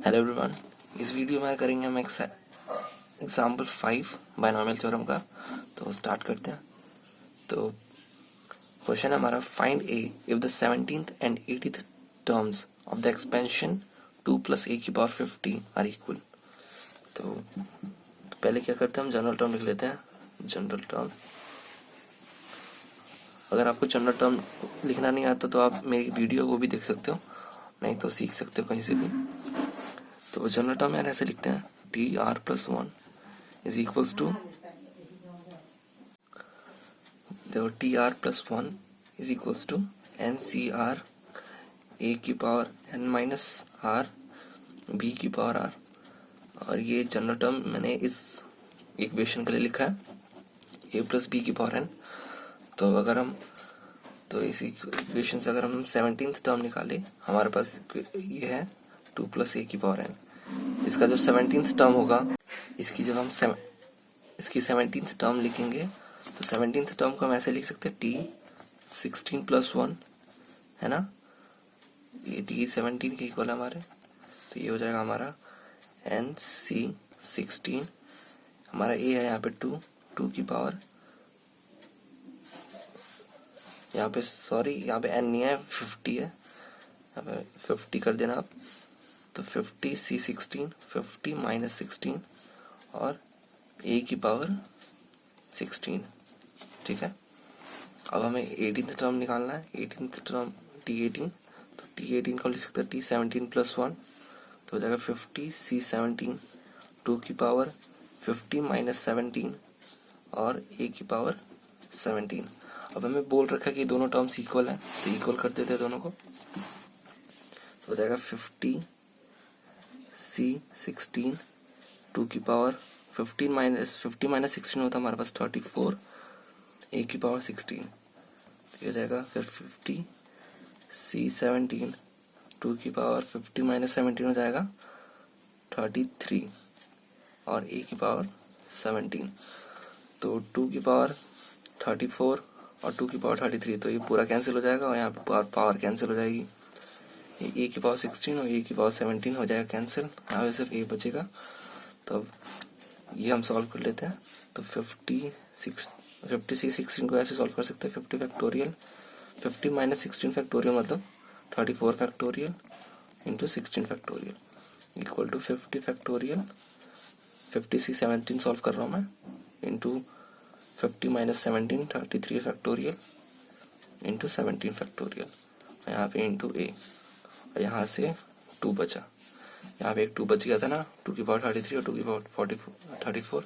Hello everyone. इस video में करेंगे हम एग्जाम्पल 5 बायनॉमियल थ्योरम का। तो स्टार्ट करते हैं। तो क्वेश्चन है हमारा, find a if the 17th and 80th terms of the expansion 2 + a⁻50 are equal. तो पहले क्या करते हैं, हम जनरल टर्म लिख लेते हैं। जनरल टर्म, अगर आपको जनरल टर्म लिखना नहीं आता तो आप मेरी वीडियो को भी देख सकते हो, नहीं तो सीख सकते हो कहीं से भी। तो जनरल टर्म यार ऐसे लिखते हैं, tr+1 इज इक्वल्स टू, देखो tr+1 is equals to NCR a⁻n−r b⁻r। और ये जनरल टर्म मैंने इस इक्वेशन के लिए लिखा है a + b⁻n। तो अगर हम इस इक्वेशन से अगर हम 17th टर्म निकाले, हमारे पास ये है 2 + a⁻n। इसका जो 17th टर्म होगा, इसकी जब हम इसकी 17th टर्म लिखेंगे तो 17th टर्म को हम ऐसे लिख सकते हैं t16+1, है ना। ये t17 के इक्वल है हमारे, तो ये हो जाएगा हमारा NC16। हमारा a है यहाँ पे 2 की पावर, यहाँ पे सॉरी यहाँ पे n नहीं है, 50 है, यहाँ पे 50 कर देना आप। तो 50C16, 50 - 16 और a⁻16, ठीक है। अब हमें 18th टर्म निकालना है। 18th टर्म t18, तो t18 को लिख सकते हैं t17+1, तो हो जाएगा 50C17, 2 की पावर 50 - 17 और a⁻17। अब हमें बोल रखा है कि दोनों टर्म्स इक्वल है, तो इक्वल कर देते हैं दोनों को। तो हो जाएगा 50C16, 2 की पावर 50 - 16 होता है हमारे पास 34, a⁻16। तो ये जाएगा फिर 50C17, 2 की पावर 50 - 17 हो जाएगा 33 और a⁻17। तो 2 की पावर 34 और 2 की पावर 33, तो ये पूरा कैंसिल हो जाएगा और यहाँ पे पावर कैंसिल हो जाएगी। ये a⁻16 और a⁻17 हो जाएगा कैंसिल, यहाँ पे सिर्फ a बचेगा। तो ये हम सॉल्व कर लेते हैं। तो 50C16 को ऐसे सॉल्व कर सकते हैं, 50 फैक्टोरियल, 50 - 16 फैक्टोरियल मतलब 34 factorial into 16 factorial equal to 50 factorial, 50C17 solve कर रहा हूँ मैं, इंटू 50 - 17 33 फैक्टोरियल इंटू 17 फैक्टोरियल, यहाँ पे इंटू a, और यहाँ से 2 बचा, यहाँ पे एक 2 बच गया था ना, 2 की पावर 33 और 2 की पावर 34,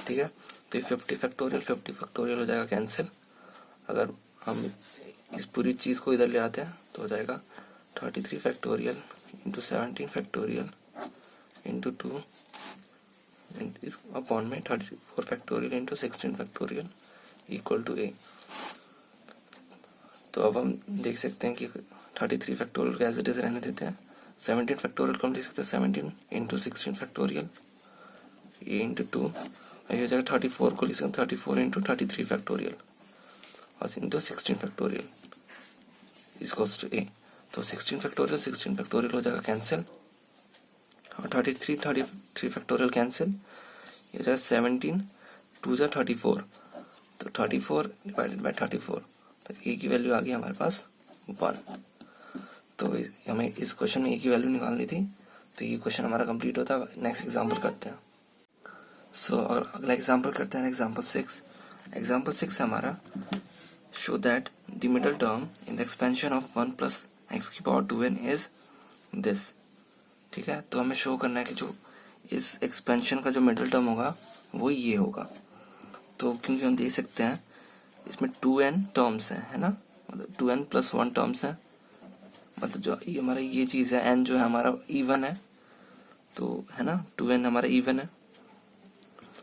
ठीक है। तो 50 फैक्टोरियल हो जाएगा कैंसिल। अगर हम इस पूरी चीज़ को इधर ले आते हैं तो हो जाएगा 33 फैक्टोरियल इंटू 17 फैक्टोरियल इंटू 2 इस अपॉन में 34 factorial into 16 factorial equal to a। तो अब हम देख सकते हैं कि 33 फैक्टोरियल को एज इट इज रहने देते हैं। 17 फैक्टोरियल को हम लिख सकते हैं 17 इंटू 16 फैक्टोरियल a इंटू 2, ये हो जाएगा 34 को लिख सकते हैं 34 इंटू 33 फैक्टोरियल और into 16 factorial equals to a। तो 16 फैक्टोरियल हो जाएगा कैंसिल और 33 फैक्टोरियल कैंसिल, ये हो जाएगा 17 2 जा 34, तो 34 डिवाइडेड बाय 34, तो a की वैल्यू आ गई हमारे पास 1। तो हमें इस क्वेश्चन में a की वैल्यू निकालनी थी, तो ये क्वेश्चन हमारा कंप्लीट होता है। नेक्स्ट एग्जांपल करते हैं। सो अगला एग्जांपल करते हैं, एग्जांपल 6। एग्जांपल 6 है हमारा, show that the middle term in the expansion of 1 + x⁻2n is this, ठीक है। तो हमें शो करना है कि जो इस एक्सपेंशन का जो मिडल टर्म होगा वो ये होगा। तो क्योंकि हम देख सकते हैं इसमें 2n टर्म्स हैं, है ना, मतलब 2n+1 टर्म्स हैं, मतलब जो ये हमारा ये चीज़ है n जो है हमारा इवन है, तो है ना 2n हमारा इवन है।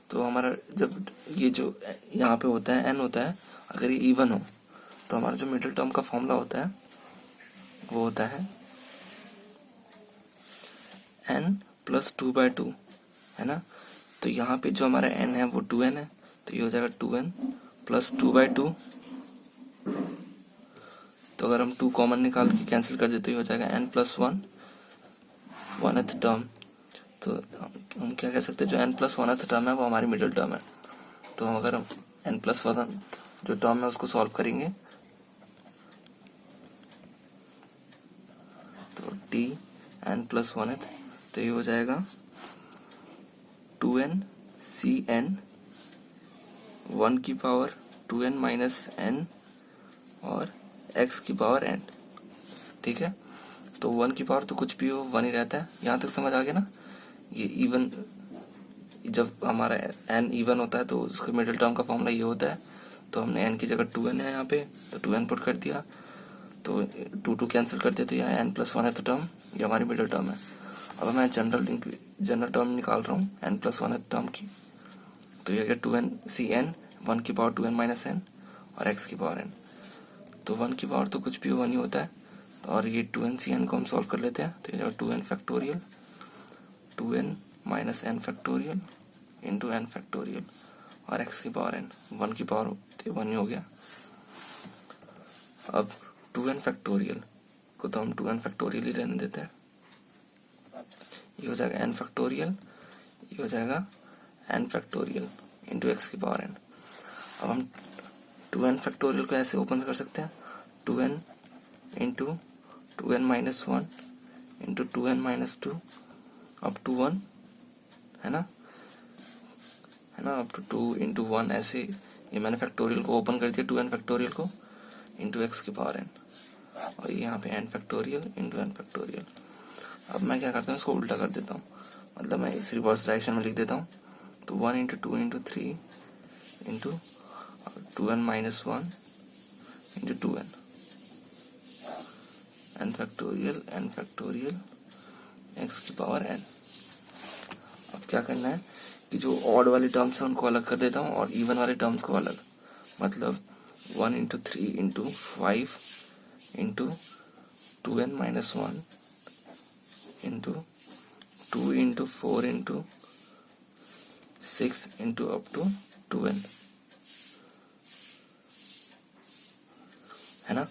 तो हमारा जब ये जो यहाँ पे होता है n होता है, अगर ये इवन हो तो हमारा जो मिडिल टर्म का फॉर्मूला होता है वो होता है n + 2/2, है ना। तो यहाँ पे जो हमारा n है वो 2n है, तो ये हो जाएगा 2n + 2/2। तो अगर हम 2 कॉमन निकाल के कैंसिल कर देते तो ये हो जाएगा n + 1 1th टर्म, तो हम क्या कह सकते हैं, जो n प्लस 1th टर्म है वो हमारी मिडिल टर्म है। तो हम अगर हम n प्लस 1 जो टर्म है उसको सॉल्व करेंगे तो t n प्लस 1th, तो ये हो जाएगा 2n cn 1 की पावर 2n माइनस n और x की पावर n। ठीक है, तो 1 की पावर तो कुछ भी हो 1 ही रहता है। यहाँ तक समझ आ गया ना। ये इवन, जब हमारा n इवन होता है तो उसका मिडिल टर्म का फॉर्मूला ये होता है। तो हमने n की जगह 2n है यहाँ पे, तो 2n पुट कर दिया, तो 2 कैंसिल कर दिया, तो यहाँ n प्लस 1 है तो टर्म, ये हमारी मिडिल टर्म है। अब मैं जनरल टर्म निकाल रहा हूँ n प्लस 1 टर्म की, तो ये 2n cn 1 की पावर 2n माइनस n और x की पावर n। तो 1 की पावर तो कुछ भी 1 ही होता है, और ये 2n cn को हम सॉल्व कर लेते हैं, तो ये 2n factorial 2n minus n factorial into n factorial और x की पावर n, 1 की पावर 1 ही हो गया। अब 2n फैक्टोरियल को तो हम 2n फैक्टोरियल ही रहने देते हैं, ये हो जाएगा n फैक्टोरियल, ये हो जाएगा n फैक्टोरियल इंटू x की पावर n। अब हम 2n फैक्टोरियल को ऐसे ओपन कर सकते हैं, 2n into 2n minus 1 into 2n minus 2 up to 1, है ना, अप टू 2 इंटू 1, ऐसे ये मैंने फैक्टोरियल को ओपन कर दिया 2n फैक्टोरियल को इंटू x की पावर n, और ये यहाँ पे n factorial into n factorial. अब मैं क्या करता हूँ, इसको उल्टा कर देता हूँ, मतलब मैं इस रिवर्स डायरेक्शन में लिख देता हूँ। तो 1 into 2 into 3 into 2n minus 1 into 2n n factorial x की पावर n। अब क्या करना है कि जो ऑड वाले टर्म्स हैं उनको अलग कर देता हूँ और इवन वाले टर्म्स को अलग, मतलब 1 into 3 into 5 into 2n minus 1 into 2 into 4 into 6 into up to 2n, है ना।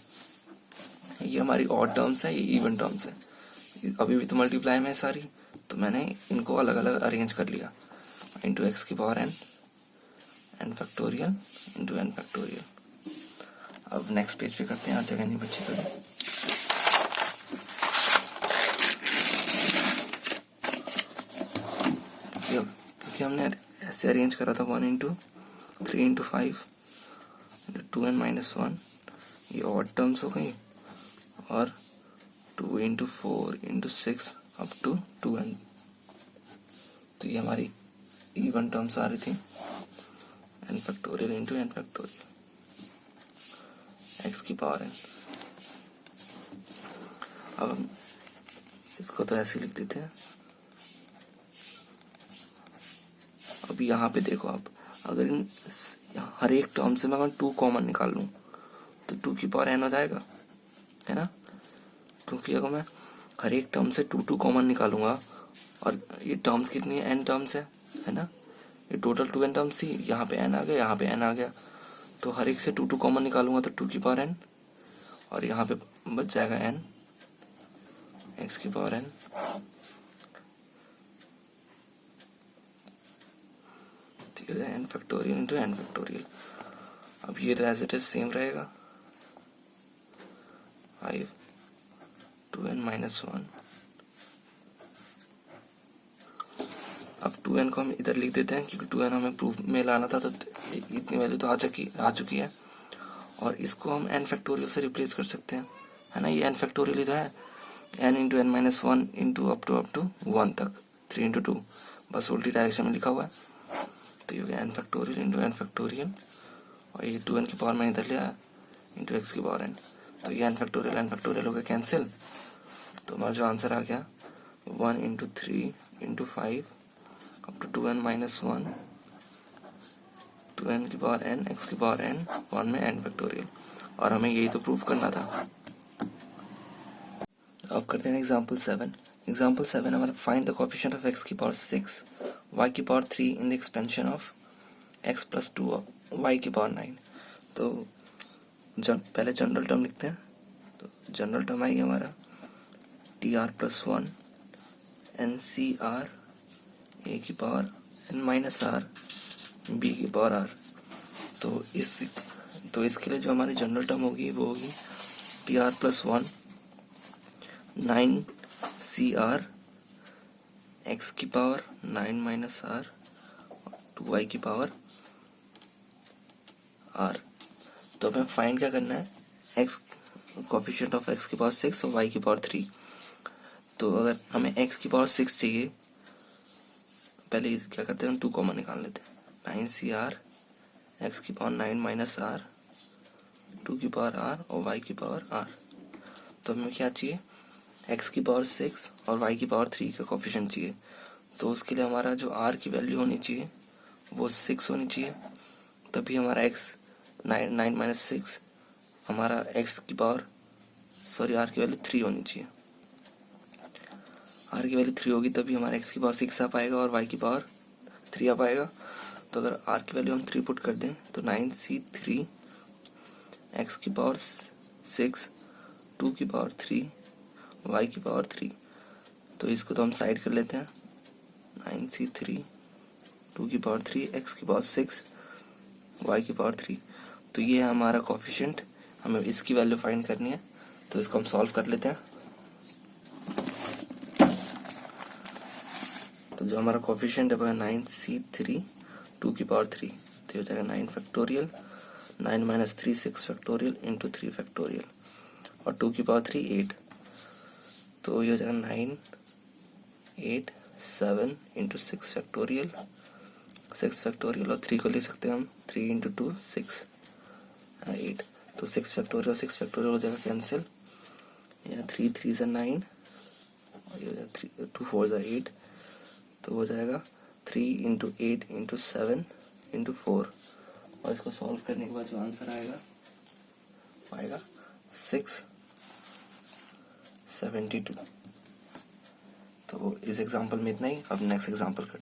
ये हमारी ऑड टर्म्स है, ये इवन टर्म्स है। अभी भी तो मल्टीप्लाई में है सारी, तो मैंने इनको अलग अलग अरेंज कर लिया, इंटू एक्स की power n factorial into n factorial. अब नेक्स्ट पेज पे करते हैं, यहाँ जगह नहीं बची तो। क्योंकि हमने ऐसे अरेंज करा था 1 into 3 into 5 into 2n minus 1, ये ऑड टर्म्स हो गई, और 2 into 4 into 6 up to 2n, तो ये हमारी इवन टर्म्स आ रही थी, n factorial into n factorial x की पावर n। अब हम इसको तो ऐसे लिख देते हैं। अब यहाँ पे देखो, आप अगर इन हर एक टर्म से मैं 2 कॉमन निकाल लूँ तो 2 की पावर n हो जाएगा, है ना। क्योंकि अगर मैं हर एक टर्म से 2 कॉमन निकालूंगा, और ये टर्म्स कितनी है, n टर्म्स है ना, ये टोटल 2n टर्म्स थी, यहाँ पे n आ गया, यहाँ पे n आ गया, तो हर एक से 2 कॉमन निकालूंगा तो 2 की पावर n, और यहाँ पे बच जाएगा n x की power n, n factorial into n factorial. अब ये तो एज इट इज सेम रहेगा, 5 2n माइनस 1। अब 2n को हम इधर लिख देते हैं, क्योंकि 2n हमें प्रूफ में लाना था, तो इतनी वैल्यू तो आ चुकी है, और इसको हम n फैक्टोरियल से रिप्लेस कर सकते हैं, है ना। ये n फैक्टोरियल ही तो है, n into n minus 1 into up to 1 तक, 3 इंटू 2, बस उल्टी डायरेक्शन में लिखा हुआ है। तो ये हो गया n factorial into n factorial, और ये 2n की पावर मैंने इधर लिया इंटू x की पावर n, तो ये n फैक्टोरियल हो गया कैंसिल। तो हमारा जो आंसर आ गया 1 into 3 into 5 up to 2n minus 1, 2n की पावर n x की पावर n 1 में n फैक्टोरियल, और हमें यही तो प्रूफ करना था। अब करते हैं एग्जाम्पल 7। एग्जाम्पल 7 हमारा find the coefficient of x की पावर 6 y की power 3 in the expansion of x plus 2 y की पावर 9। तो पहले जनरल टर्म लिखते हैं। तो जनरल टर्म आएगी हमारा T R plus 1 N C R A की power N minus R B की पावर आर। तो इसके लिए जो हमारी जनरल टर्म होगी वो होगी T R plus 1 9 C R X की पावर 9 माइनस आर 2 वाई की पावर आर। तो हमें फाइंड क्या करना है, एक्स कोफिशिएंट ऑफ एक्स की पावर 6 और वाई की पावर 3। तो अगर हमें एक्स की पावर 6 चाहिए, पहले क्या करते हैं हम 2 कॉमन निकाल लेते हैं। 9 सी आर एक्स की पावर 9 माइनस आर 2 की पावर आर और वाई की पावर आर। तो हमें क्या चाहिए, एक्स की पावर 6 और वाई की पावर 3 का कोफिशिएंट चाहिए। तो उसके लिए हमारा जो आर की वैल्यू होनी चाहिए वो 6 होनी चाहिए, तभी हमारा एक्स 9 माइनस 6 हमारा एक्स की पावर आर की वैल्यू 3 होनी चाहिए। आर की वैल्यू 3 होगी तभी हमारा एक्स की पावर 6 आ पाएगा और वाई की पावर 3 आ पाएगा। तो अगर आर की वैल्यू हम 3 पुट कर दें तो 9c3 एक्स की पावर 6 2 की पावर 3 वाई की पावर 3। तो इसको तो हम साइड कर लेते हैं। 9c3 2 की पावर 3 एक्स की पावर 6 वाई की पावर 3। तो ये है हमारा कोफिशिएंट, हमें इसकी वैल्यू फाइंड करनी है। तो इसको हम सॉल्व कर लेते हैं। तो जो हमारा कोफिशिएंट है वो है 9c3 2 की पावर 3। तो ये हो जाएगा 9 factorial 9 minus 3 6 factorial into 3 factorial और 2 की पावर 3 8। तो ये हो जाएगा 9 8 7 इंटू 6 फैक्टोरियल 6 फैक्टोरियल और 3 को ले सकते हैं हम 3 इंटू 2 6 8। तो 6 फैक्टोरियल हो जाएगा कैंसिल। या 3 3 से 9 और ये 2 4 से 8। तो हो जाएगा 3 इंटू 8 इंटू 7 इंटू 4 और इसको सॉल्व करने के बाद जो आंसर आएगा 672। तो इस एग्जांपल में इतना ही। अब नेक्स्ट एग्जांपल करते हैं।